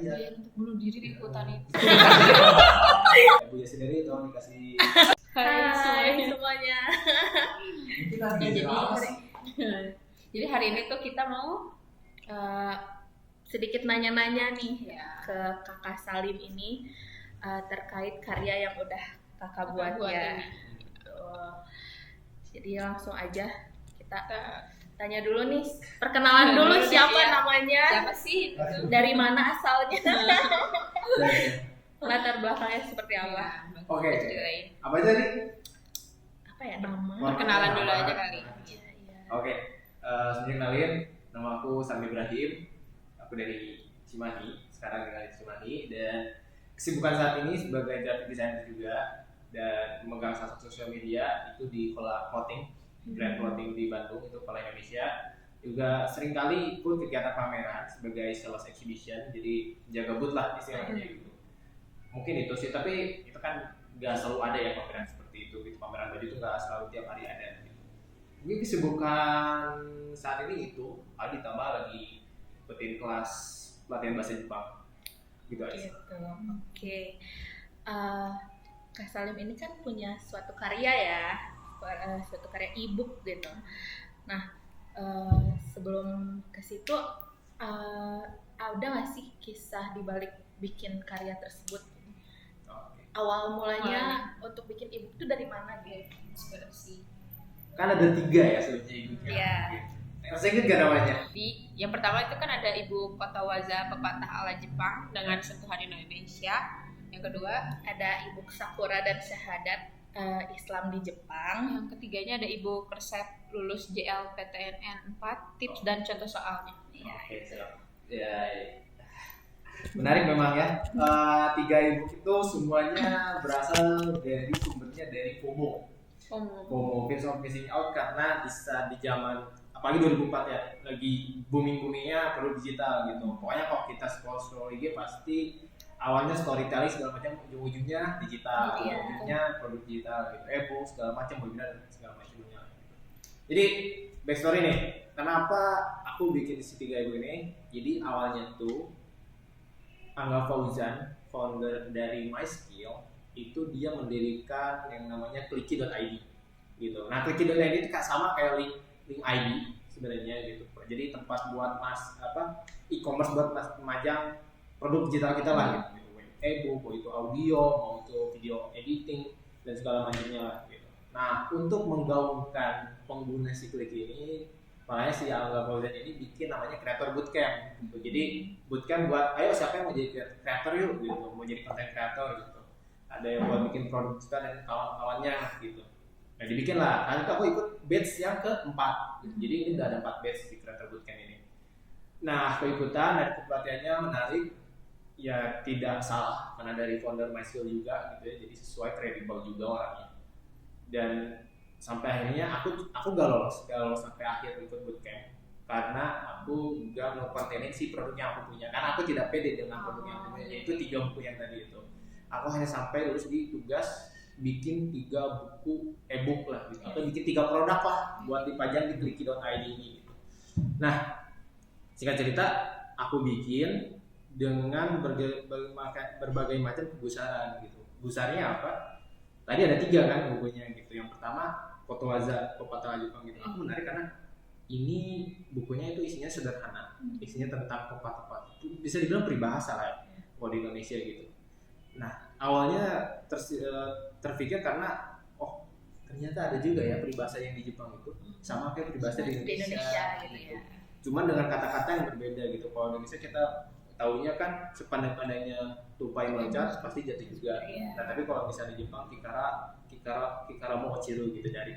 Dia untuk bunuh diri di hutan itu. Buya sendiri tolong dikasih. Hai semuanya. Jadi hari ini tuh kita mau sedikit nanya-nanya nih ke kakak Salim ini terkait karya yang udah kakak buat ya. Gitu. Jadi langsung aja kita tanya dulu nih, perkenalan dulu siapa namanya, Siapa sih? dari mana asalnya, latar belakangnya seperti apa. Oke. Ceritain. Apa tadi? Apa ya nama? Perkenalan dulu aja kali. Oke. Sebelum kenalin, nama aku Sami Ibrahim. Aku dari Cimahi, sekarang tinggal di Cimahi, dan kesibukan saat ini sebagai graphic designer juga dan memegang salah satu sosial media itu di Kola Clothing, brand clothing di Bandung, itu Kola Indonesia. Juga seringkali ikut kegiatan pameran sebagai sales exhibition, jadi jaga booth lah istilahnya gitu. Mungkin itu sih, tapi itu kan nggak selalu ada ya pameran seperti itu, gitu. Pameran baju itu nggak selalu tiap hari ada gitu. Mungkin kesibukan saat ini itu ditambah lagi ikutin kelas pelatihan bahasa Jepang gitu aja. Gitu. Oke. Kak Salim ini kan punya suatu karya ya, suatu karya e-book gitu. Nah, sebelum ke situ ada nggak sih kisah di balik bikin karya tersebut? Oke. Awal mulanya untuk bikin e-book itu dari mana gitu? Inspirasi. Kan ada 3 ya sebenarnya e-booknya. Iya. Masih inget gak namanya? Yang pertama itu kan ada Ibu Kotowaza pepatah ala Jepang dengan sentuhan Indonesia. Yang kedua, Ada e-book Sakura dan Syahadat Islam di Jepang. yang ketiganya ada Ibu Resep lulus JLPTN 4 tips dan contoh soalnya. Oke, siap. Ya, menarik memang ya. 3 e-book itu semuanya berasal dari sumbernya dari FOMO. FOMO, Fear of Missing Out, karena bisa di zaman apalagi 2004 ya, lagi boomingnya produk digital gitu. Pokoknya kalau kita scroll IG pasti awalnya storytelling segala macam, ujung-ujungnya digital, ujung-ujungnya produk digital gitu, e-book segala macam, webinar segala macamnya. Jadi backstory nih, kenapa aku bikin isi 3 e-book ini? Jadi awalnya tuh Angga Fauzan, founder dari MySkill, itu dia mendirikan yang namanya Clicky.id gitu. Nah, Clicky.id itu sama kayak link ID sebenarnya gitu. Jadi tempat buat e-commerce buat memajang produk digital kita lah gitu. E-book, mau itu audio, mau itu video editing dan segala macamnya lah gitu. Nah, untuk menggaungkan pengguna si Clicky ini, makanya si Angga Fauzan ini bikin namanya Creator Bootcamp gitu. Jadi bootcamp buat ayo siapa yang mau jadi creator yuk gitu, mau jadi content creator gitu. Ada yang buat bikin produk digital dan kawan-kawannya gitu. Nah, dibikin lah. Kali itu aku ikut batch yang keempat. Jadi ini udah ada 4 batch di Creator Bootcamp ini. Nah, aku ikutan dan pelatihannya menarik. Ya tidak salah karena dari founder MySkill juga gitu ya. Jadi sesuai, kredibel juga orangnya. Dan sampai akhirnya aku gak lolos sampai akhir ikut bootcamp karena aku juga mengkontenin si produk yang aku punya. Karena aku tidak pede dengan produk yang aku punya. Yaitu 3 buku yang tadi itu. Aku hanya sampai lulus di tugas bikin 3 buku e-book lah gitu, atau bikin 3 produk lah buat dipajang di Clicky.id ini gitu. Nah, singkat cerita aku bikin dengan berbagai macam kegusaran gitu. Gusarnya apa? Tadi ada 3 kan bukunya gitu. Yang pertama Kotowaza pepatah Jepang gitu. Aku menarik karena ini bukunya itu isinya sederhana, isinya tentang pepatah-pepatah. Bisa dibilang peribahasa lah ya, kalau di Indonesia gitu. Nah, awalnya terpikir karena ternyata ada juga ya peribahasa yang di Jepang itu sama kayak peribahasa di Indonesia gitu ya. Cuman dengan kata-kata yang berbeda gitu. Kalau Indonesia kita taunya kan sepandai-pandainya tupai meloncat pasti jatuh juga. Nah, tapi kalau misalnya di Jepang kikara mo ochiru gitu, dari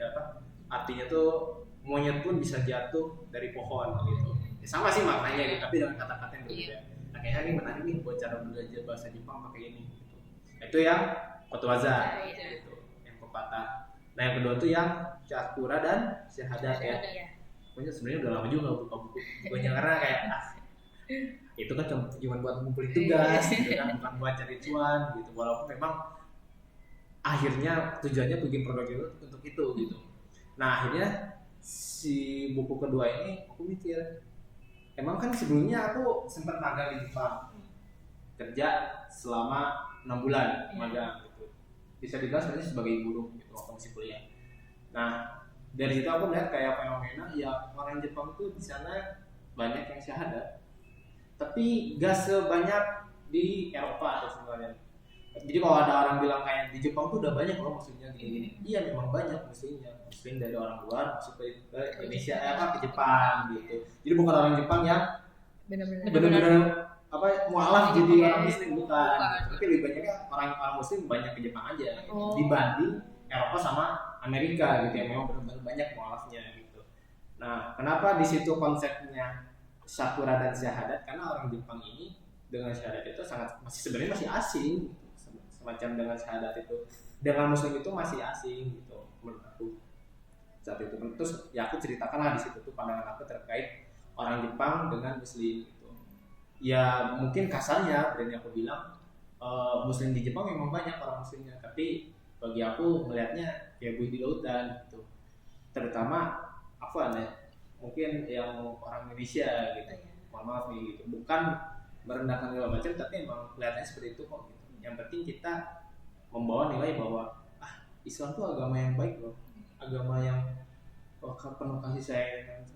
artinya tuh monyet pun bisa jatuh dari pohon gitu. Ya, sama sih maknanya gitu, tapi dengan kata-kata yang berbeda. Nah, kayaknya ini menarik nih buat cara belajar bahasa Jepang pakai ini gitu. Itu yang Kotowaza gitu, yang pepatah. Nah, yang kedua tuh yang Sakura dan Syahadat ya. Pokoknya sebenarnya udah lama juga buka bukunya karena kayak itu kan cuma buat ngumpulin tugas gitu kan, bukan buat cari cuan gitu. Walaupun memang akhirnya tujuannya bikin produk itu untuk itu gitu. Nah, akhirnya si buku kedua ini aku mikir, emang kan sebelumnya aku sempat magang di Jepang. kerja selama 6 bulan magang gitu. Bisa dibilang sebenarnya sebagai guru gitu waktu masih kuliah. Nah dari situ aku lihat kayak fenomena ya orang Jepang tuh di sana banyak yang syahadat, tapi gak sebanyak di Eropa atau sebenarnya. Jadi kalau ada orang bilang kayak di Jepang tuh udah banyak loh maksudnya gini-gini, iya memang banyak muslimnya, muslim dari orang luar masuk ke Indonesia ke Jepang gitu. Jadi bukan orang Jepang yang benar-benar mualaf jadi orang muslim bukan. Tapi lebih banyaknya orang muslim banyak ke Jepang aja dibanding Eropa sama Amerika gitu yang memang benar-benar banyak mualafnya gitu. Nah, kenapa di situ konsepnya syakura dan syahadat? Karena orang Jepang ini dengan syahadat itu sebenarnya masih asing gitu. Semacam dengan syahadat itu dengan muslim itu masih asing gitu menurut aku saat itu. Terus ya aku ceritakanlah di situ tuh pandangan aku terkait orang Jepang dengan muslim gitu. Ya mungkin kasarnya berani aku bilang muslim di Jepang memang banyak orang muslimnya, tapi bagi aku melihatnya kayak buih di lautan gitu. Terutama mungkin yang orang Indonesia gitu. Mohon maaf nih gitu. Bukan merendahkan segala macam, tapi emang kelihatannya seperti itu kok gitu. Yang penting kita membawa nilai bahwa Islam tuh agama yang baik loh, agama yang penuh kasih sayang.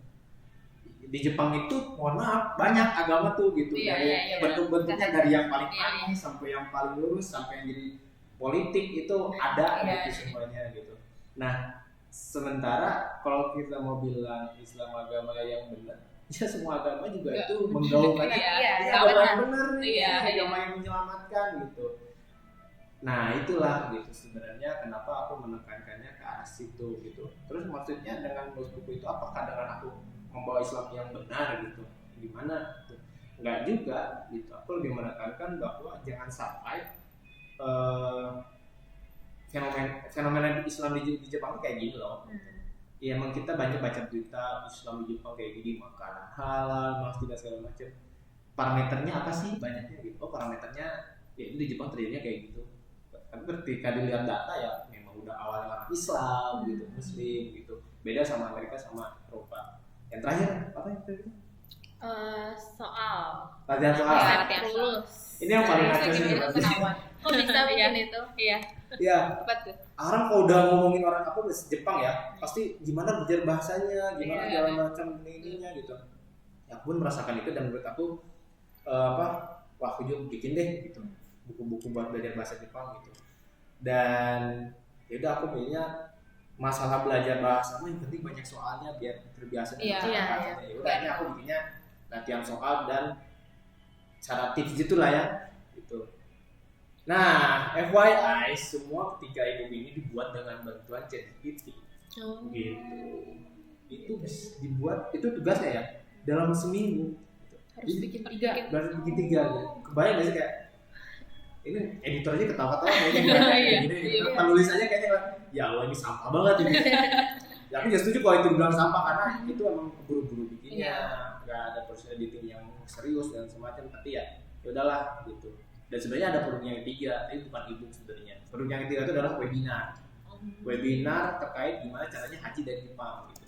Di Jepang itu mohon maaf banyak agama tuh gitu, dari bentuk-bentuknya dari yang paling aneh sampai yang paling lurus sampai yang jadi politik itu ada gitu semuanya gitu. Nah sementara kalau kita mau bilang Islam agama yang benar, ya semua agama juga itu menggaungkan agama yang benar nih, agama yang menyelamatkan gitu. Nah itulah gitu sebenarnya kenapa aku menekankannya ke arah situ gitu. Terus maksudnya dengan menulis buku itu apakah dengan aku membawa Islam yang benar gitu, gimana gitu? Enggak juga gitu. Aku lebih menekankan bahwa jangan sampai fenomena Islam di Jepang kayak gini loh. Ya emang kita banyak baca berita Islam di Jepang kayak gini, makanan halal, mas tidak segala macam. Parameternya apa sih banyaknya gitu? Oh parameternya ya itu di Jepang terjadinya kayak gitu. Tapi ketika dilihat data ya memang udah awalnya orang Islam gitu, Muslim gitu. Beda sama Amerika sama Eropa. Yang terakhir apa yang terakhir? Soal Latihan soal. lulus. Ini yang paling ngaco sih. Kok bisa bikin itu? Iya. Iya. Orang kalau udah ngomongin orang Jepang ya, pasti gimana belajar bahasanya, gimana segala macam ininya gitu. Ya aku pun merasakan itu dan menurut aku wah aku juga bikin deh gitu buku-buku buat belajar bahasa Jepang gitu. Dan yaudah aku pilihnya masalah belajar bahasa yang penting banyak soalnya biar terbiasa dengan kata-katanya. Yaudah ini aku bikinnya latihan soal dan cara tips gitulah ya gitu. Nah, FYI semua ketiga ebook ini dibuat dengan bantuan ChatGPT. Gitu. Itu dibuat itu tugasnya ya dalam seminggu. Harus bikin 3. Harus bikin 3 gitu. Kebayang gak sih kayak ini editornya ketawa-ketawa kayaknya gini. Penulis aja kayaknya ya Allah ini sampah banget ini. Ya aku juga setuju kalau itu dibilang sampah karena itu emang buru-buru bikinnya, nggak ada proses editing yang serius dan semacam. Tapi ya udahlah gitu. Dan sebenarnya ada produk yang ketiga, tapi bukan ebook sebenarnya. Produk yang ketiga itu adalah webinar. Webinar terkait gimana caranya haji dari Jepang gitu.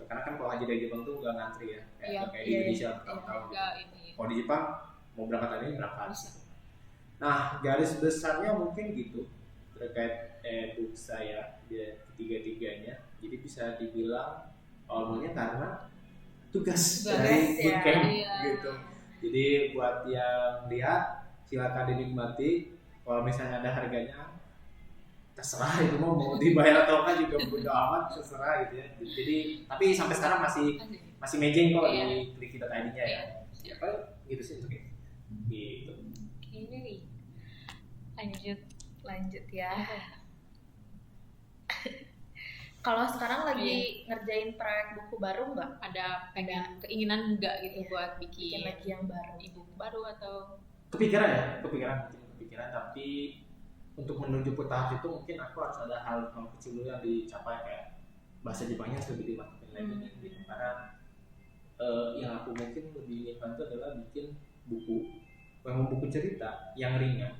Karena kan kalau haji dari Jepang tuh nggak ngantri ya, kayak di Indonesia bertahun-tahun. Kalau di Jepang mau berangkat hari ini berangkat. Nah garis besarnya mungkin gitu terkait ebook saya ketiga-tiganya. Jadi bisa dibilang awalnya karena tugas dari bootcamp gitu. Jadi buat yang lihat silakan dinikmati. Kalau misalnya ada harganya terserah itu mau dibayar atau enggak juga bodo amat terserah gitu ya. Jadi tapi sampai sekarang masih mejeng kok di klik.id-nya ya. Siapa gitu sih oke. Gitu. Ini lanjut ya. Kalau sekarang lagi ngerjain proyek buku baru nggak? Ada keinginan nggak gitu buat bikin lagi yang baru, buku baru atau? Kepikiran tapi untuk menuju ke tahap itu mungkin aku harus ada hal kecil dulu yang dicapai kayak bahasa Jepangnya harus lebih dimantapin lagi gitu. Karena yang aku mungkin lebih inginkan itu adalah bikin buku cerita yang ringan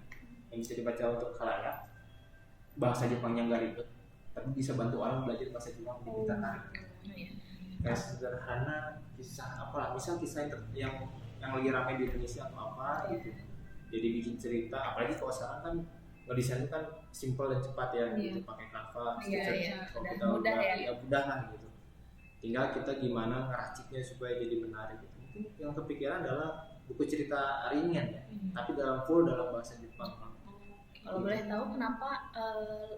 yang bisa dibaca untuk khalayak, bahasa Jepangnya nggak ribet tapi bisa bantu orang belajar bahasa Jepang lebih tertarik. Kayak sederhana kisah misal kisah yang lagi ramai di Indonesia atau apa gitu. jadi bikin cerita, apalagi kalau sekarang kan ngedesain itu kan simple dan cepat ya, gitu pakai Canva, kalau kita mudah ya mudah lah gitu. Tinggal kita gimana ngeraciknya supaya jadi menarik gitu. Mungkin yang kepikiran adalah buku cerita ringan ya, tapi full dalam bahasa Jepang. Kalau boleh tahu kenapa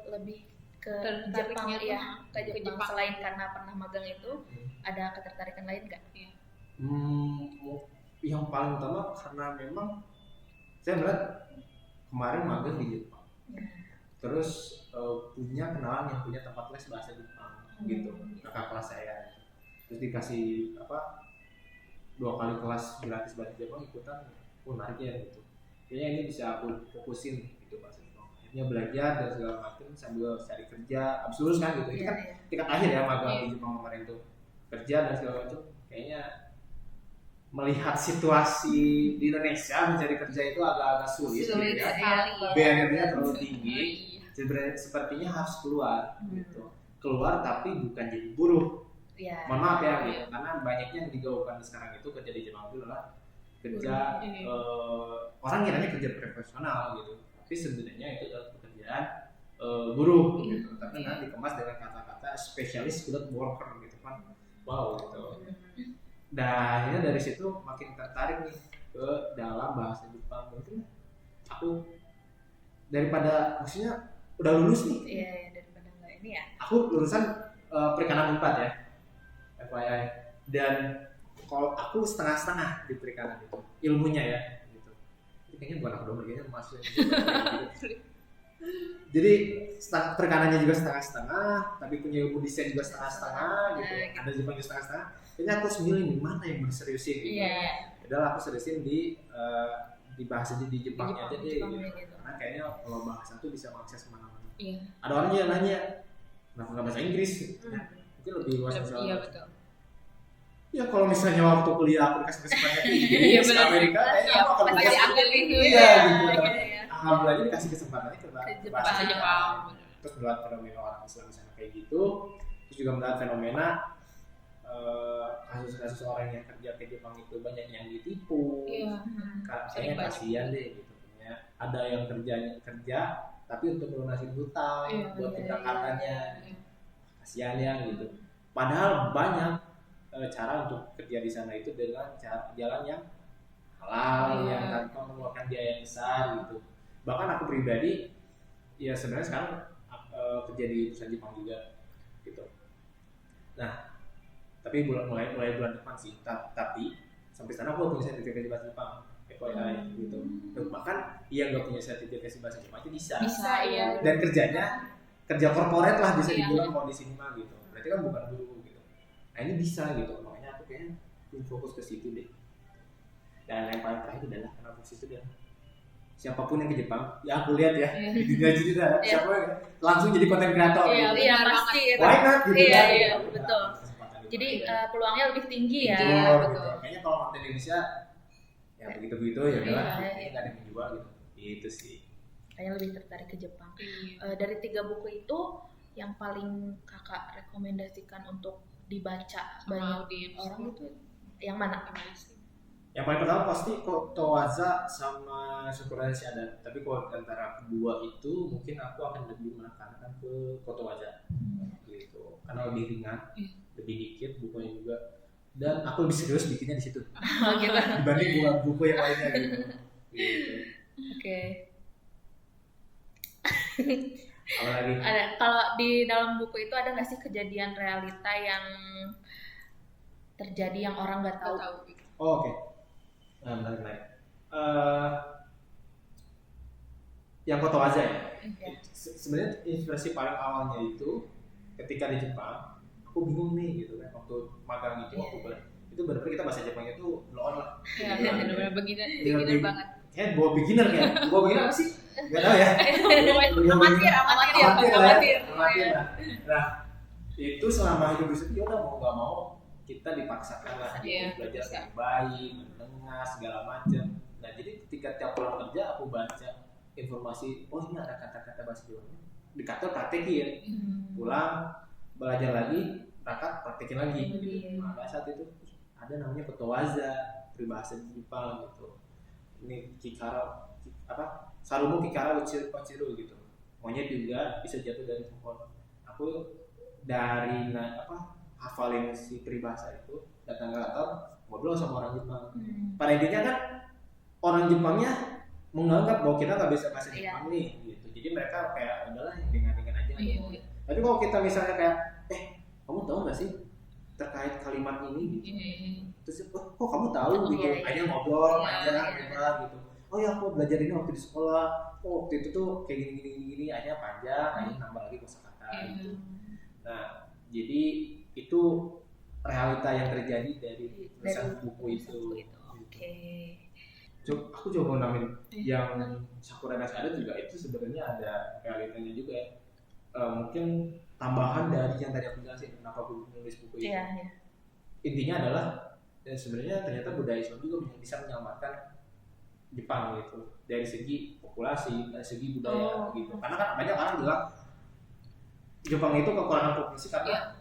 lebih ke Jepang ya, ke Jepang selain karena pernah magang itu, ada ketertarikan lain nggak? Yang paling utama karena memang saya melihat kemarin magang di Jepang, terus punya kenalan yang punya tempat les bahasa Jepang gitu, kakak kelas saya, terus dikasih 2 kali kelas gratis bahasa Jepang ikutan, menarik ya gitu. Kayaknya ini bisa aku fokusin gitu bahasa Jepang. Akhirnya belajar dan segala macam sambil cari kerja, abis lulus kan gitu. Itu kan tingkat akhir ya magang di Jepang kemarin tuh, kerja dan segala macam. Kayaknya melihat situasi di Indonesia mencari kerja itu agak-agak sulit gitu ya. Barrier-nya terlalu tinggi. Sepertinya harus keluar gitu. Keluar tapi bukan jadi buruh. Mohon maaf ya gitu, karena banyaknya yang digaungkan sekarang itu kerja di Jepang itu adalah kerja orang kiranya kerja profesional gitu, tapi sebenarnya itu adalah pekerjaan buruh gitu, tapi nanti dikemas dengan kata-kata spesialis skilled worker gitu kan, wow gitu. Dan akhirnya dari situ makin tertarik nih ke dalam bahasa Jepang. Mungkin aku daripada maksudnya udah lulus nih, daripada nggak ini ya, aku lulusan perikanan 4 ya, FYI, dan kalau aku setengah-setengah di perikanan itu ilmunya ya gitu. Ini kayaknya bukan aku dong, kayaknya masuk gitu. Jadi perikanannya juga setengah-setengah, tapi punya ilmu desain juga setengah-setengah gitu. Ada Jepang juga setengah-setengah. Kayaknya aku harus milih nih mana yang berseriusin gitu. Adalah aku seriusin di bahasa di Jepangnya aja deh gitu. Karena kayaknya kalau bahasa itu bisa mengakses kemana-mana. Ada orang yang nanya, kenapa nggak bahasa Inggris? Mungkin lebih luas misalnya. Iya betul. Ya kalau misalnya waktu kuliah aku dikasih kesempatan ke Inggris, ke Amerika, kayaknya aku akan pasti ambil itu ya gitu. Alhamdulillah dikasih kesempatannya ke bahasa Jepang. Terus melihat fenomena orang Islam di sana kayak gitu, terus juga melihat fenomena kasus-kasus orang yang kerja ke Jepang itu banyak yang ditipu. Kayaknya kasihan deh gitu. Ada yang kerja tapi untuk melunasi hutang buat keberangkatannya, kasihan ya gitu. Padahal banyak cara untuk kerja di sana itu dengan jalan yang halal, yang tanpa mengeluarkan biaya yang besar gitu. Bahkan aku pribadi ya sebenarnya sekarang kerja di perusahaan Jepang juga gitu. Nah, tapi mulai bulan depan sih. Tapi sampai sana aku punya sertifikasi bahasa Jepang, FYI gitu. Dan bahkan yang nggak punya sertifikasi bahasa Jepang itu bisa ya. Dan kerja korporat lah bisa dibilang kalau di sini mah gitu. Berarti kan bukan guru gitu. Nah ini bisa gitu, makanya aku kayaknya fokus ke situ deh. Dan yang paling terakhir adalah karena fokus itu adalah siapapun yang ke Jepang, ya aku lihat ya di dunia cerita, siapa yang langsung jadi konten kreator. Iya pasti. Why not gitu kan? Iya betul. Jadi peluangnya lebih tinggi ya. Betul. Kayaknya kalau konten Indonesia ya begitu-begitu ya udahlah, nggak ada yang menjual gitu. Itu sih. Kayaknya lebih tertarik ke Jepang. Dari 3 buku itu yang paling kakak rekomendasikan untuk dibaca banyak orang itu yang mana? Yang paling pertama pasti Kotowaza sama Shokurashi ada. Tapi kalau antara kedua itu mungkin aku akan lebih menekankan ke Kotowaza gitu. Karena lebih ringan, lebih dikit bukunya juga. Dan aku lebih serius bikinnya di situ. Gitu. Dibanding buku yang lainnya gitu. Oke. Apa lagi? Ada. Kalau di dalam buku itu ada nggak sih kejadian realita yang terjadi yang orang nggak tahu? Oke. Menarik. Yang Kotowaza ya. Sebenarnya inspirasi paling awalnya itu ketika di Jepang, aku bingung nih gitu kan waktu magang itu itu benar-benar kita bahasa Jepangnya itu blow on lah. Iya benar-benar beginner banget. Kayak bawa beginner apa sih? Gak tau ya. Amatir. Nah, itu selama hidup di situ ya udah mau nggak mau kita dipaksakan lah belajar dengan baik, mendengar segala macam. Nah, jadi ketika tiap pulang kerja aku baca informasi, oh ini ada kata-kata bahasa Jawa, di kantor praktekin, pulang belajar lagi, berangkat praktekin lagi. Nah, saat itu ada namanya Kotowaza, peribahasa Jepang gitu. Ini Chikara Sarumu Kikara Ochiru gitu. Monyet juga bisa jatuh dari pohon. Aku dari hafalin si peribahasa itu datang ke kantor ngobrol sama orang Jepang. Pada intinya kan orang Jepangnya menganggap bahwa kita nggak bisa bahasa Jepang nih gitu. Jadi mereka kayak udahlah ringan-ringan aja. Tapi kalau kita misalnya kayak kamu tahu nggak sih terkait kalimat ini gitu. Terus kok kamu tahu gitu. Akhirnya ngobrol aja gitu. Oh ya aku belajar ini waktu di sekolah. Oh waktu itu tuh kayak gini akhirnya panjang, akhirnya nambah lagi kosakata gitu. Nah, jadi itu realita yang terjadi dari tulisan buku itu. Oke. Aku coba mau namain yang Sakura no Scarlet juga itu sebenarnya ada realitanya juga ya. Mungkin tambahan dari yang tadi aku jelasin kenapa aku menulis buku itu. Intinya adalah sebenarnya ternyata budaya Islam juga bisa menyelamatkan Jepang gitu dari segi populasi, dari segi budaya gitu. Karena kan banyak orang bilang Jepang itu kekurangan populasi karena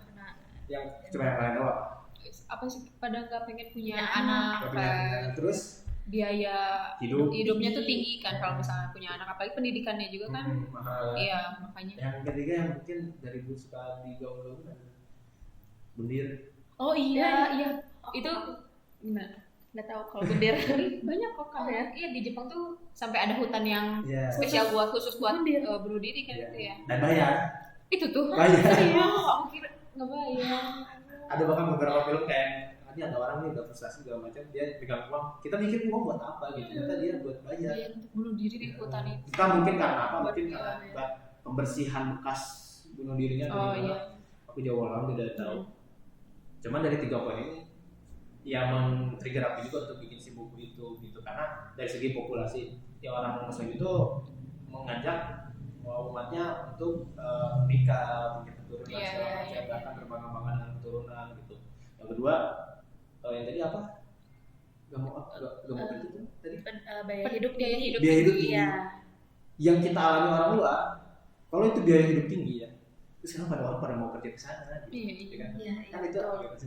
yang coba yang kalian tahu apa sih pada nggak pengen punya anak terus biaya hidupnya tuh tinggi kan kalau misalnya punya anak, apalagi pendidikannya juga kan mahal. Iya makanya. Yang ketiga yang mungkin dari dulu suka digaung-gaungkan bundir. Oh iya itu gimana? Nggak tahu kalau bundir. Banyak kok kan ya. Iya di Jepang tuh sampai ada hutan yang spesial khusus buat bunuh diri kan itu ya. Dan bayar. Itu tuh. Bayar. Aku kira nggak bayar. Ada bahkan beberapa film kayak nanti ada orang nih udah frustasi segala macam dia pegang uang. Kita mikir uang buat apa gitu. Ternyata dia buat bayar. Iya untuk bunuh diri di hutan itu. Kita mungkin karena apa? Mungkin karena pembersihan bekas bunuh dirinya. Aku jauh orang tidak tahu. Cuman dari 3 poin ini yang men-trigger aku juga untuk bikin si buku itu gitu karena dari segi populasi ya orang Muslim itu mengajak umatnya untuk nikah, punya keturunan segala macam bahkan berbangga-bangga dengan keturunan gitu. Yang kedua yang tadi apa? Gak mau kerja tuh tadi? Biaya hidup tinggi. Yang kita alami orang luar, kalau itu biaya hidup tinggi ya, terus sekarang pada orang pada mau kerja ke sana gitu, kan? Kan itu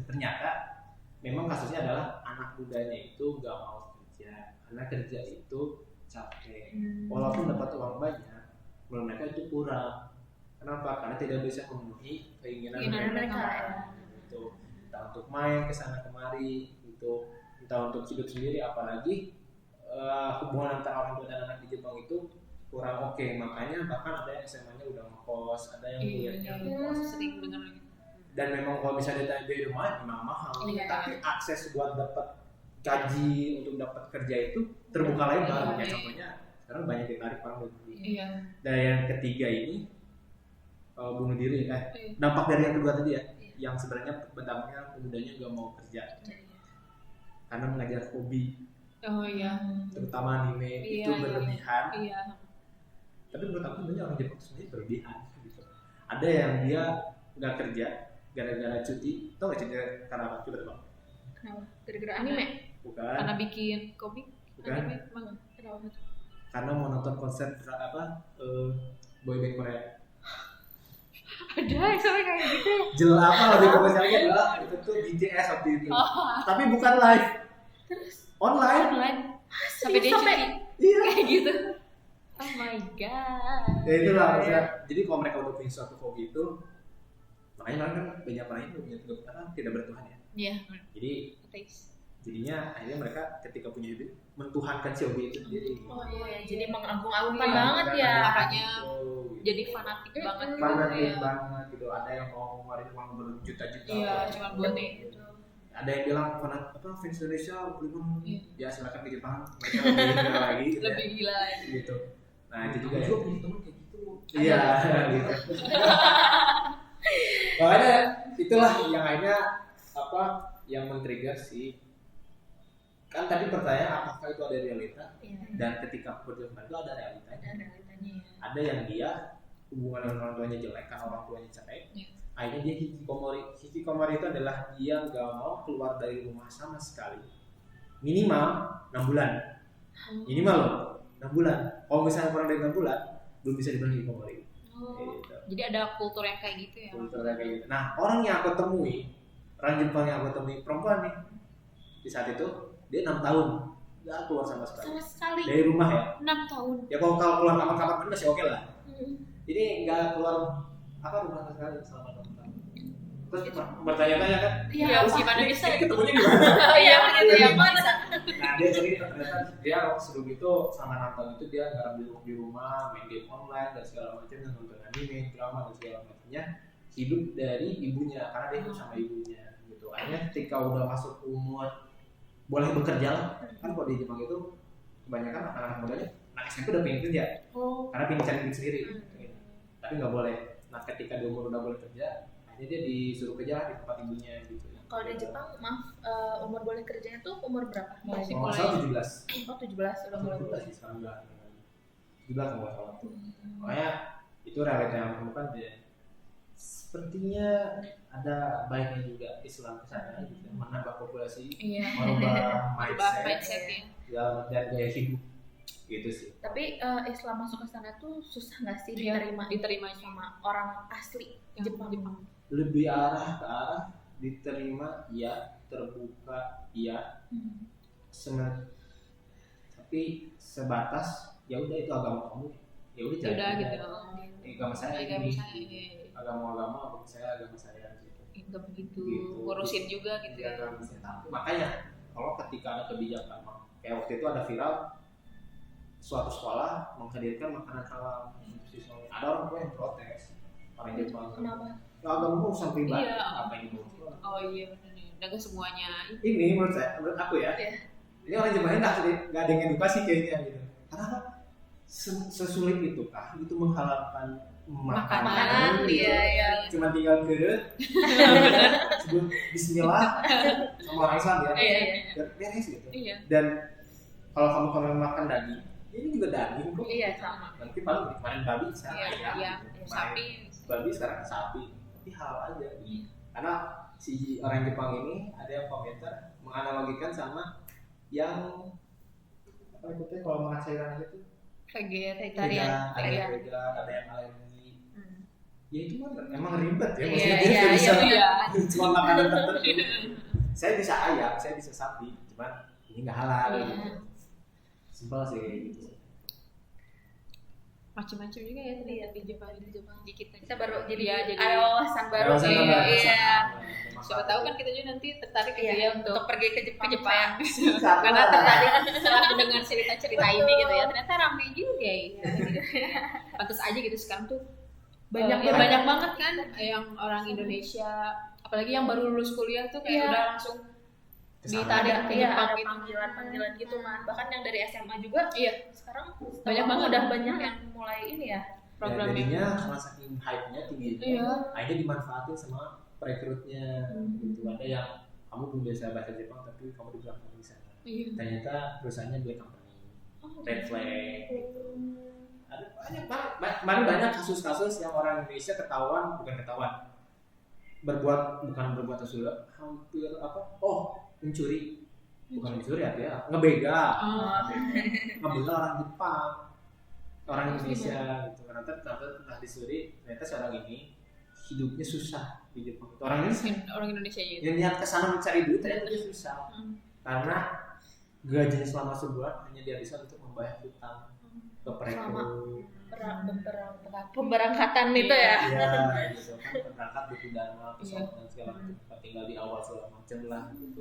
ternyata memang kasusnya adalah anak mudanya itu nggak mau kerja karena kerja itu capek. Walaupun dapat uang banyak, menurut mereka itu kurang. Kenapa? Karena tidak bisa memenuhi keinginan mereka. Gitu. Entah untuk main kesana kemari, gitu. Entah untuk hidup sendiri, apalagi hubungan antara orang tua dan anak di Jepang itu kurang oke. Makanya bahkan ada yang SMA-nya udah ngekos, ada yang kuliahnya ngekos. Sering dengar lagi. Dan memang kalau misalnya ditanya biaya rumah memang mahal, tapi akses buat dapat gaji untuk dapat kerja itu terbuka lebar. Contohnya sekarang banyak yang tarik orang dari Dan yang ketiga ini bunuh diri. Dampak dari yang kedua tadi ya, yang sebenarnya bentaknya pemudanya nggak mau kerja karena mengajar hobi. Terutama anime itu berlebihan. Tapi menurut aku sebenarnya orang Jepang sebenarnya berlebihan. Gitu. Ada yang dia nggak kerja gara-gara cuti, tau gak cerita karena apa? Coba tebak. Kenapa? Gara-gara anime? Bukan. Karena bikin komik. Bukan. Anime, kenapa? Karena mau nonton konser boyband Korea. Ada sampai kayak gitu. Jelas apa lebih komersialnya adalah itu tuh BTS waktu itu. Tapi bukan live. Terus online. Sampai dia cuti. Iya. Kayak gitu. Oh my god. Ya itulah maksudnya. Jadi kalau mereka udah punya suatu hobi itu, makanya kan banyak orang itu karena tidak bertuhan ya. Iya. Jadi jadinya akhirnya mereka ketika punya hobi mentuhankan si hobi itu sendiri. Oh iya, jadi mengagung-agungkan banget ya. Makanya jadi fanatik banget. Fanatik banget gitu. Ada yang mau ngeluarin uang berjuta-juta. Iya, cuma buat itu. Ada yang bilang fans Indonesia belum ya silakan di Jepang mereka lebih gila lagi gitu. Lebih gila lagi. Gitu. Nah itu juga ya. punya teman kayak gitu. Iya. Gitu. Makanya itulah yang akhirnya yang men-trigger si kan tadi pertanyaan apakah itu ada realita dan ketika perjuangan itu ada realitanya. Ada yang dia hubungan dengan orang tuanya jelek karena orang tuanya cerai. Akhirnya dia hikikomori itu adalah dia nggak mau keluar dari rumah sama sekali minimal 6 bulan minimal loh 6 bulan. Kalau misalnya kurang dari 6 bulan belum bisa dibilang hikikomori. Gitu. Jadi ada kultur yang kayak gitu ya. Kultur yang kayak gitu. Nah orang yang aku temui orang Jepang yang aku temui perempuan nih di saat itu dia 6 tahun nggak keluar sama sekali. Sama sekali. Dari rumah ya. 6 tahun. Ya kalau keluar kamar-kamar kan masih oke lah. Jadi nggak keluar rumah sama sekali selama 6 tahun. Terus bertanya-tanya kan? Iya, Ya, apa? gimana bisa Ini gitu? ketemunya gimana? Iya, gitu ya, mana? Nah dia cerita ternyata dia sebelum itu selama 6 tahun itu dia nggak di rumah, main game online dan segala macam, dan nonton anime, drama dan segala macamnya, hidup dari ibunya karena dia hidup sama ibunya gitu. Akhirnya ketika udah masuk umur boleh bekerja lah, kan kalau di Jepang itu kebanyakan anak-anak mudanya anak SMP udah pengen kerja karena pengen cari duit sendiri, tapi nggak boleh. Nah ketika di umur udah boleh kerja, akhirnya dia disuruh kerja lah di tempat ibunya gitu. Kalau di Jepang, maaf, umur boleh kerjanya tuh umur berapa? Masih Kalau mulai. nggak salah 17. Oh, 17 udah mulai. 17 sih sekarang udah 17 kalau nggak salah tuh. Makanya itu realita yang menemukan dia. Sepertinya ada baiknya juga Islam ke sana gitu, menambah populasi, Iya. merubah Mindset mindset, ya. dan gaya hidup gitu sih. Tapi Islam masuk ke sana tuh susah nggak sih Iya, diterima sama orang asli Yang Jepang? Lebih arah ke arah diterima, iya, terbuka, iya, tapi sebatas ya udah itu agama kamu, ya udah Ya udah jalan gitu. aja. Agama saya Agama ini, saya. agama agama saya gitu. Enggak begitu. Gitu. Ngurusin juga gitu ya. Tidak bisa tahu. Makanya kalau ketika ada kebijakan, kayak waktu itu ada viral suatu sekolah menghadirkan makanan halal untuk siswanya. Ada orang tua yang protes, orang Jepang. Kenapa? Ya, agama urusan pribadi, Iya. apa yang dibawa? Oh iya benar. Enggak semuanya. Ini menurut aku ya. Iya. Ini orang Jepang nggak ada yang edukasi kayaknya gitu. Karena sesulit itu kah? Itu menghalalkan makanan, gitu. iya. Cuma tinggal gerut, sebut Bismillah sama orang Islam ya. Iya. Dan beres gitu. Iya. Dan kalau kamu makan daging, ini juga daging kok. Iya, sama. Nanti paling kemarin babi sekarang Iya, ayam, iya. gitu. Sapi. Babi sekarang sapi, tapi halal aja. Karena si orang Jepang ini ada yang komentar menganalogikan sama yang apa itu teh kalau makan sayuran aja tuh Vegetarian. ada yang vegan, ada yang alergi. Ya itu mah emang ribet ya, Iya, maksudnya iya, dia bisa iya. cuma makanan tertentu. Saya bisa ayam, saya bisa sapi, cuman ini nggak halal. Iya. Gitu. Simpel sih kayak gitu. Macam-macam juga ya ternyata di Jepang di Kita baru jadi Iya, jadi ada wawasan baru. Wawasan iya, tambah. iya. Sama. Siapa tahu kan kita juga nanti tertarik gitu Iya, ya untuk pergi ke Jepang. karena tertarik setelah mendengar cerita-cerita ini gitu ya, ternyata ramai juga ya. Pantas aja gitu sekarang tuh Banyak ya, banget. banyak banget kan yang orang Indonesia, apalagi yang baru lulus kuliah tuh kayak Iya. udah langsung Kesana. ditarik ke Iya, Jepang ada gitu. panggilan-panggilan gitu man. Bahkan yang dari SMA juga Iya, sekarang Banyak banget. udah banyak yang mulai ini ya. Ya, programnya. jadinya karena saking hype-nya tinggi, Iya. akhirnya dimanfaatin sama perekrutnya. Gitu. Ada yang kamu belum bisa bahasa Jepang tapi kamu di belakang di sana. Iya. Ternyata perusahaannya black company, red flag. Gitu. Ada banyak kasus-kasus yang orang Indonesia bukan berbuat sesuatu, hampir mencuri, bukan mencuri ya, ngebegal, ngebegal orang Jepang, orang Indonesia gitu. Ternyata disuri, ternyata seorang ini hidupnya susah di Jepang. Orang Indonesia ya itu. yang niat kesana mencari duit ternyata dia susah karena gajinya selama sebulan hanya dia bisa untuk membayar hutang ke perekrut. Pemberangkatan itu ya. Iya, gitu kan berangkat butuh dana, pesawat dan segala macam, tinggal di awal segala macam lah gitu.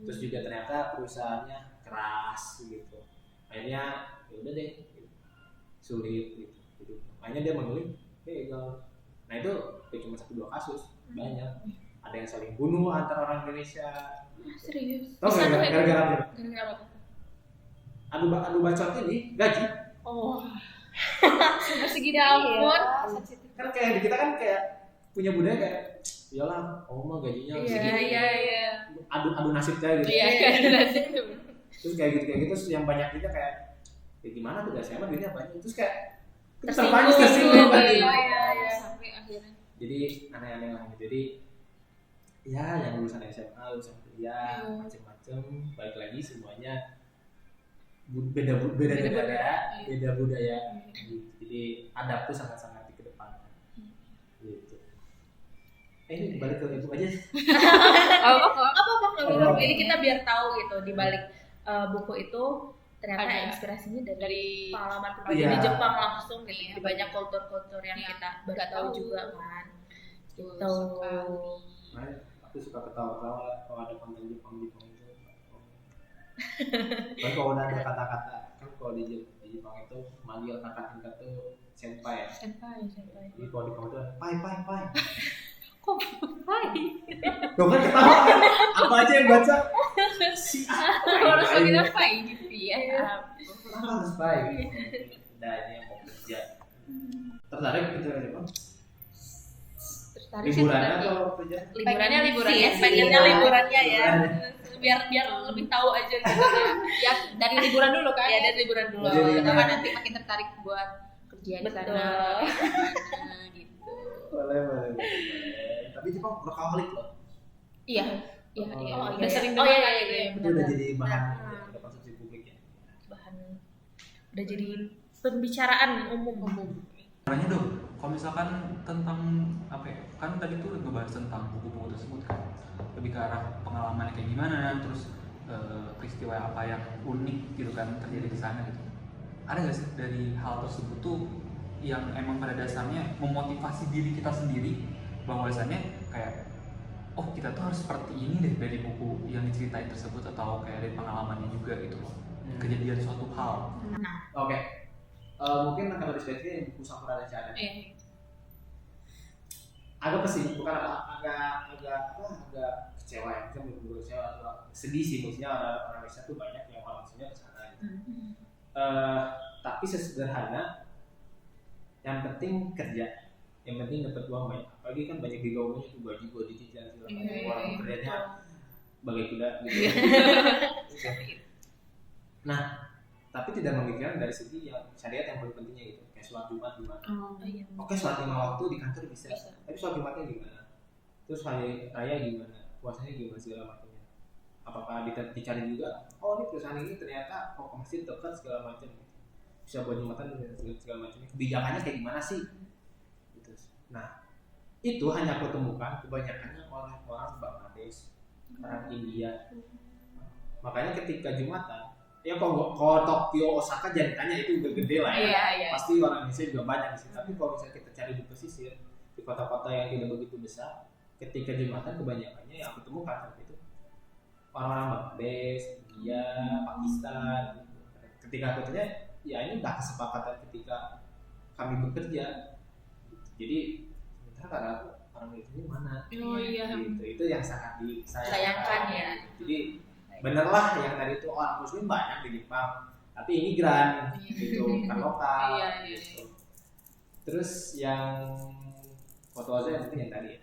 Terus juga ternyata perusahaannya keras gitu. Akhirnya ya udah deh, sulit gitu. Makanya dia memilih begal. Nah itu cuma 1-2 kasus, banyak. Ada yang saling bunuh antara orang Indonesia. Serius. Tahu nggak gara-gara apa? Gara-gara apa? Adu bacot ini gaji. Oh. Sudah segitu Ya ampun. Kan kayak di kita kan kayak punya budaya kayak iyalah, mah gajinya segitu. Iya. Adu nasibnya gitu. Iya. Terus kayak gitu terus yang banyak juga kayak ya gimana tuh saya mah duitnya banyak, terus kayak Tersinggung. tersinggung kan. Iya. Sampai akhirnya. Jadi aneh-aneh lah. Jadi ya yang lulusan SMA, lulusan kuliah, macam-macam, baik lagi semuanya beda negara, beda budaya. Jadi adab tuh sangat-sangat di kedepannya. Gitu. Ini balik ke itu aja. Apa? Ini kita biar tahu gitu di balik buku itu ternyata Ada. inspirasinya dari Dari pengalaman pribadi Iya. di Jepang langsung gitu. Iya. Di banyak kultur-kultur yang Iya. kita baru Nggak tahu tahu. juga kan. Betul Gitu. sekali. Makanya aku suka ketawa-ketawa kalau ada konten Jepang itu. Kan kalau udah ada kata-kata, kan kalau di Jepang itu manggil kakak tingkat tuh senpai ya. Senpai. Jadi kalau di kamu tuh pai. Kok pai? Tuh kan ketawa kan? Apa aja yang baca si Harus kita apa gitu ya. Kenapa harus pai? Nah ini yang mau kerja. Tertarik kerja di Jepang? Tertarik sih Liburannya tertarik. atau kerja? Pengennya liburannya, Iya, pengennya iya. liburannya ya. Biar lebih tahu aja gitu. Ya dari liburan dulu kan. Ya, dari liburan dulu. Jadi, Kita kan nanti makin tertarik buat kerja di Betul. sana. Gimana gitu. Boleh. Tapi Jepang workaholic loh. Iya. Oh, Iya. iya. Udah iya. sering Oh, dengar iya, kan iya, gitu iya. ya. Itu udah jadi bahan Benar. udah konsumsi publik ya. Bahan udah jadi pembicaraan umum. Caranya dong, kalau misalkan tentang apa ya, kan tadi tuh ngebahas tentang buku-buku tersebut kan, lebih ke arah pengalamannya kayak gimana, terus peristiwa apa yang unik gitu kan terjadi di sana gitu. Ada nggak sih dari hal tersebut tuh yang emang pada dasarnya memotivasi diri kita sendiri bahwasannya kayak oh kita tuh harus seperti ini deh dari buku yang diceritain tersebut atau kayak dari pengalamannya juga gitu loh, kejadian suatu hal. Oke. Mungkin akan lebih spesifik buku Sakura dan Shaden. Iya. Agak pesih, bukan agak kecewa ya. Mungkin buku kecewa atau sedih sih, maksudnya orang Indonesia tuh banyak yang orang maksudnya ke sana gitu. Tapi sesederhana yang penting kerja, yang penting dapat uang banyak. Apalagi kan banyak di gaulnya tuh gaji gue dicicil segala macam. Orang kerjanya bagai kuda gitu. Nah, tapi tidak memikirkan dari segi yang syariat yang paling pentingnya gitu, kayak sholat Jumat gimana. Iya. Oke, sholat 5 waktu di kantor bisa. Bisa. Tapi sholat Jumatnya gimana? Terus hari raya gimana? Puasanya gimana segala macamnya? Apakah dicari juga? Oh, ini perusahaan ini ternyata ke masjid dekat segala macam. Bisa buat Jumatan dan segala macamnya. Kebijakannya kayak gimana sih? Gitu. Nah, itu hanya aku temukan kebanyakannya oleh orang Bangladesh, orang India. Makanya ketika Jumatan, ya kalau Tokyo, Osaka jangan tanya, itu udah gede lah ya. Iya. Pasti orang Indonesia juga banyak di sini. Tapi kalau misalnya kita cari di pesisir, di kota-kota yang tidak begitu besar, ketika Jumatan kebanyakannya yang aku temukan seperti itu orang-orang Bangladesh, India, Pakistan. Ketika aku tanya, ya ini udah kesepakatan ketika kami bekerja. Jadi sementara karena aku orang itu mana? Oh iya. Gitu. Itu yang sangat Sayangkan ya. Jadi bener lah yang tadi itu orang muslim banyak di Jepang, tapi imigran gitu, bukan lokal. Iya. Gitu. Terus yang foto aja yang mungkin yang tadi ya.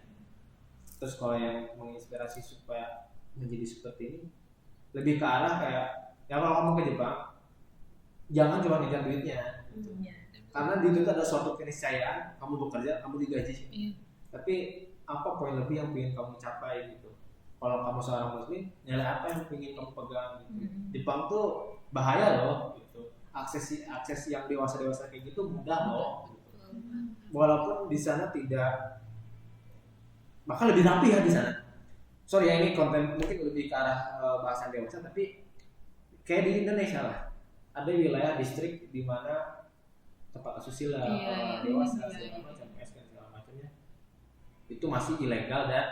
Terus kalau yang menginspirasi supaya menjadi seperti ini, lebih ke arah kayak ya kalau kamu ke Jepang, jangan cuma ngejar duitnya. Karena di itu ada suatu keniscayaan, kamu bekerja, kamu digaji. Iya. Tapi apa poin lebih yang ingin kamu capai gitu? Kalau kamu seorang muslim, nilai apa yang ingin kamu pegang gitu? Jepang tuh bahaya loh gitu. Akses yang dewasa kayak gitu mudah loh. Gitu. Walaupun di sana tidak, bahkan lebih rapi ya di sana. Sorry ya, ini konten mungkin lebih ke arah bahasan dewasa, tapi kayak di Indonesia lah. Ada wilayah distrik di mana tempat asusila, Iya. dewasa, Iya. segala macam, SK segala macamnya itu masih ilegal dan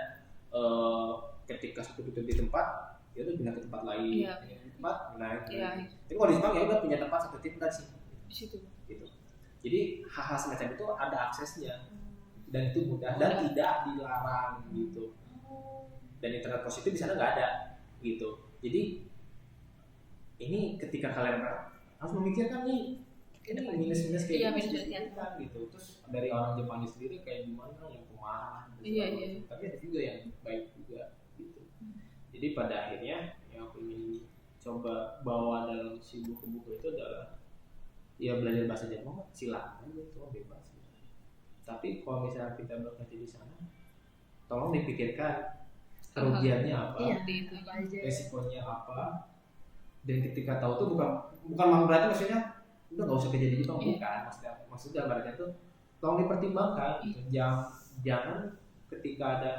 ketika suatu tutup di tempat, dia tuh pindah ke tempat lain, Iya. pindah ke tempat, pindah ke Iya. Tapi kalau di Jepang ya udah punya tempat satu titik sih, Di situ. gitu. Jadi hal-hal semacam itu ada aksesnya dan itu mudah dan tidak dilarang gitu. Dan internet positif di sana nggak ada, gitu. Jadi ini ketika kalian harus memikirkan nih. Ini minus-minus kayak Iya, gini minus-minusnya. kan gitu. Terus dari orang Jepangnya sendiri kayak gimana yang pemarah dan Iya, segala iya. macam. Tapi ada juga yang baik juga gitu. Jadi pada akhirnya yang aku ingin coba bawa dalam si buku-buku itu adalah ya belajar bahasa Jepang silakan aja, itu bebas. Tapi kalau misalnya kita bekerja di sana, tolong dipikirkan kerugiannya apa, Iya. Di itu aja. resikonya apa. Dan ketika tahu tuh bukan berarti maksudnya udah nggak usah kerja di Jepang, bukan maksudnya ibaratnya tuh tolong dipertimbangkan gitu. Jangan ketika ada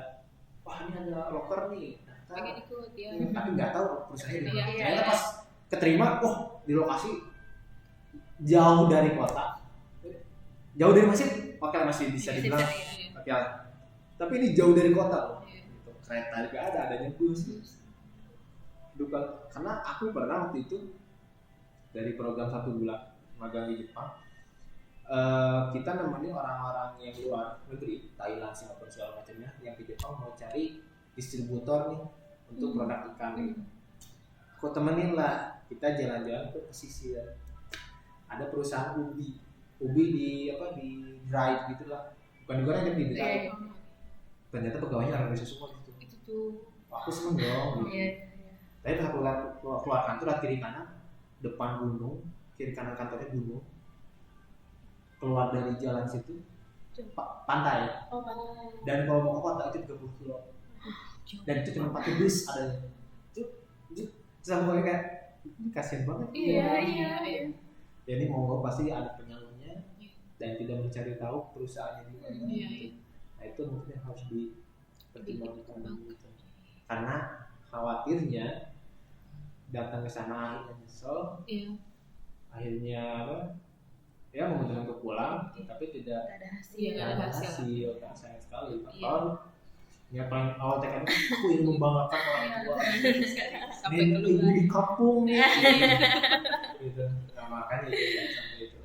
wah ini ada loker nih, Pengen ikut ya. tapi nggak tahu perusahaan di mana. Iya, Ternyata pas keterima, di lokasi jauh dari kota, jauh dari masjid, masih bisa dibilang oke. Tapi ini jauh dari kota loh. Gitu. Kereta juga adanya bus. Karena aku pernah waktu itu dari program 1 bulan magang di Jepang, kita nemenin orang-orang yang luar negeri, Thailand, Singapura segala macamnya, yang di Jepang mau cari distributor nih untuk produk ikan. Aku temenin lah, kita jalan-jalan ke pesisir. Ada perusahaan ubi di dry gitulah, bukan digoreng tapi di dry. Ternyata pegawainya orang Indonesia semua gitu. Itu tuh. Aku seneng dong. Gitu. Tapi aku keluar kantor, lihat kiri kanan, depan gunung, kiri kanan kantornya gunung. Keluar dari jalan situ pantai. Dan kalau mau ke kota itu 30 kilo. Dan itu cuma pakai bus adanya. Terus aku kayak kasian banget. Iya. Ya ini monggo pasti ada penyalurnya dan tidak mencari tahu perusahaannya di mana. Nah itu mungkin yang harus dipertimbangkan gitu. Karena khawatirnya datang ke sana akhirnya nyesel. Akhirnya ya memutuskan untuk pulang, tapi tidak ada hasil. Sayang sekali. Kalau ya paling awal tekadnya aku ingin membanggakan orang tua. Sampai keluar. Ibu di kampung nih. Gitu. Nah, makanya sampai itu.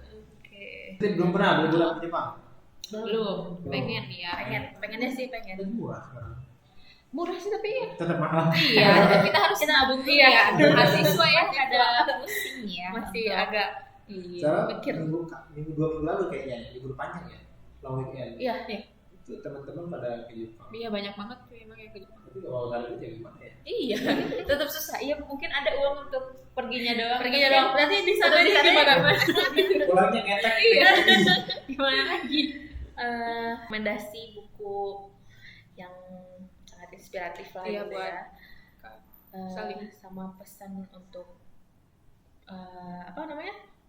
Tapi belum pernah pulang ke Jepang. Belum. Pengen ya. Pengennya sih pengen. Murah sekarang. Murah sih tapi ya. Tetap mahal. Iya, kita harus nabung dulu ya. Mahasiswa ya ada pusing ya. Masih agak Mikir minggu 2 minggu lalu kayaknya libur panjang ya, long weekend. Iya. Itu teman-teman pada ke Jepang. Iya banyak banget tuh emang yang ke Jepang. Tapi kalau nggak ada duit ya gimana ya? Iya, tetap susah. Iya, mungkin ada uang untuk Perginya doang. Berarti di sana gimana? Pulangnya ngetek. Gimana lagi? Rekomendasi buku yang sangat inspiratif lah Iya, gitu buat ya. Saling. Sama pesan untuk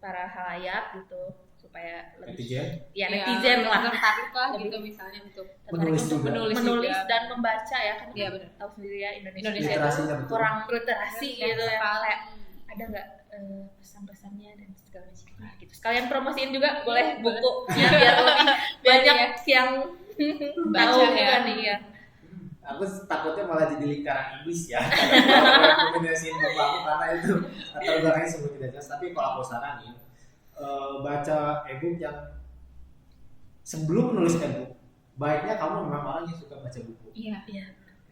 para halayak gitu supaya lebih netizen lah tertarik lah gitu misalnya untuk Menulis menulis juga. dan membaca ya kan. Iya, benar. Tahu sendiri ya Indonesia Literasinya itu betul. kurang literasi gitu ya. Sekali. Kayak ada nggak pesan-pesannya dan segala macam gitu. Sekalian promosiin juga boleh bukunya biar lebih banyak yang Baca tahu ya. kan iya. Aku takutnya malah jadi lingkaran iblis ya. Kalau rekomendasiin buku aku karena itu atau belakangnya semua tidak jelas. Tapi kalau aku saranin baca ebook yang sebelum menulis ebook, baiknya kamu memang orang yang suka baca buku. Iya.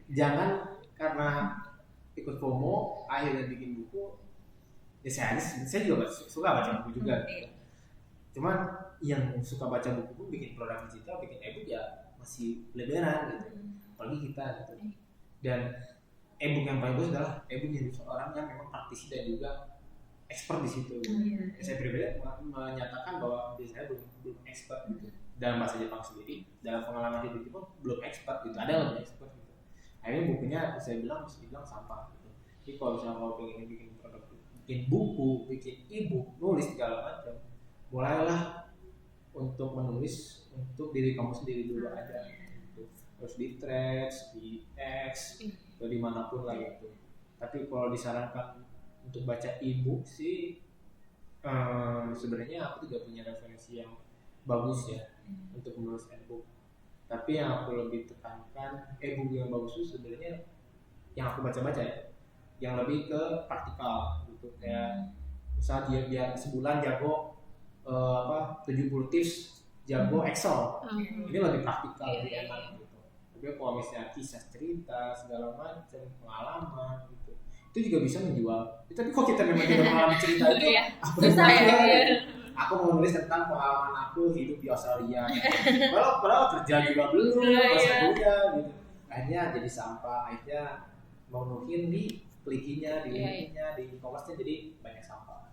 Jangan karena ikut FOMO akhirnya bikin buku. Ya saya juga suka baca buku juga. Gitu. Cuman yang suka baca buku pun bikin produk digital, bikin ebook ya masih lebaran gitu. Apalagi kita gitu. Dan ebook yang paling bagus adalah ebook yang seorang yang memang praktisi dan juga expert di situ. Saya pribadi menyatakan bahwa diri saya belum expert gitu. Dalam bahasa Jepang sendiri, dalam pengalaman hidup itu belum expert gitu. Ada yang lebih expert gitu. Akhirnya bukunya saya bilang bisa dibilang sampah gitu. Jadi kalau misalnya mau pengen bikin produk, bikin buku, bikin ebook, nulis segala macam, mulailah untuk menulis untuk diri kamu sendiri dulu aja. Terus di Threads, di X, atau dimanapun lah gitu. Tapi kalau disarankan untuk baca e-book sih, sebenarnya aku tidak punya referensi yang bagus ya untuk menulis e-book. Tapi yang aku lebih tekankan e-book yang bagus itu sebenarnya yang aku baca-baca ya, yang lebih ke praktikal gitu. Kayak misalnya dia sebulan jago 70 tips jago Excel. Ini lebih praktikal, lebih enak gitu. Tapi kalau misalnya kisah cerita segala macam pengalaman gitu, itu juga bisa menjual. Tapi kok kita memang tidak mengalami cerita itu, Susah ya. Aku mau nulis tentang pengalaman aku hidup di Australia. Padahal kerja juga belum, masa kuliah gitu. Akhirnya jadi sampah, akhirnya mau nuhin di klikinya, di linknya, di e-commerce-nya jadi banyak sampah.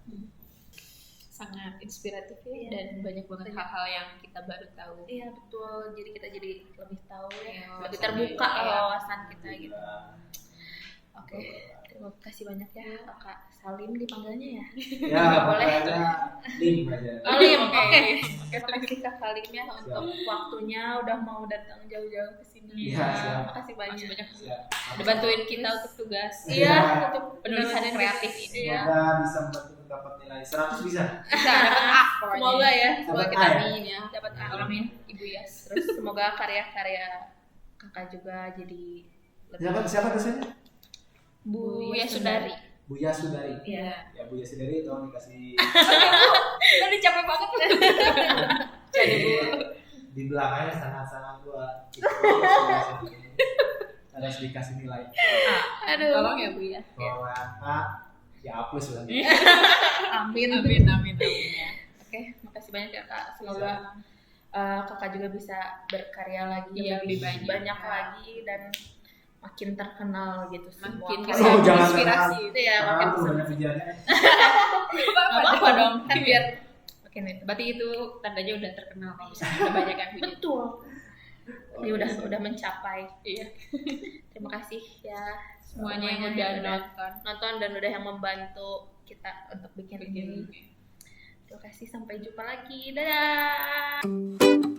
Sangat inspiratif ya, dan banyak banget hal-hal yang kita baru tahu. Iya betul, jadi kita jadi lebih tahu ya, Iya, lebih wawasan terbuka kita, wawasan kita gitu. Oke, terima kasih banyak ya Kakak Salim dipanggilnya ya. Ya, Boleh. aja Lim aja. Salim, Oke. oke. Terima kasih Kak Salim ya untuk waktunya udah mau datang jauh-jauh ke sini. Iya, siap. Makasih banyak. Siap. Udah bantuin kita untuk tugas. Iya, Iya. untuk Penulisan kreatif ini. Iya. Semoga bisa membantu mendapat nilai 100 bisa. Bisa dapat A pokoknya. Semoga ya, Dapat Semoga A kita ya? amin ya. dapat A. Amin. Ibu Yas. Terus semoga karya-karya Kakak juga jadi Siapa dosennya? Bu Yasudari. Buya Sudari. Iya. Ya Buya Sudari tolong dikasih Tadi capek banget. Jadi Bu. di belakangnya sangat-sangat buat harus dikasih nilai. Aduh. Tolong ya Bu ya. Kalau A ya hapus lah. Amin. Amin amin amin ya. Oke, makasih banyak ya Kak. Semoga Kakak juga bisa berkarya lagi Iya, lebih lebih banyak banyak. lagi dan makin terkenal gitu semua Makin karya. bisa Oh, jangan inspirasi. Itu ya Karena makin tuh banyak ujiannya. Gak apa-apa dong, kan biar makin itu. Berarti itu tandanya udah terkenal kalau misalnya udah banyak yang punya. Betul. Ini udah mencapai. Iya. Terima kasih ya Semuanya yang udah nonton dan udah yang membantu kita untuk bikin ini. bikin. Terima kasih, sampai jumpa lagi. Dadah.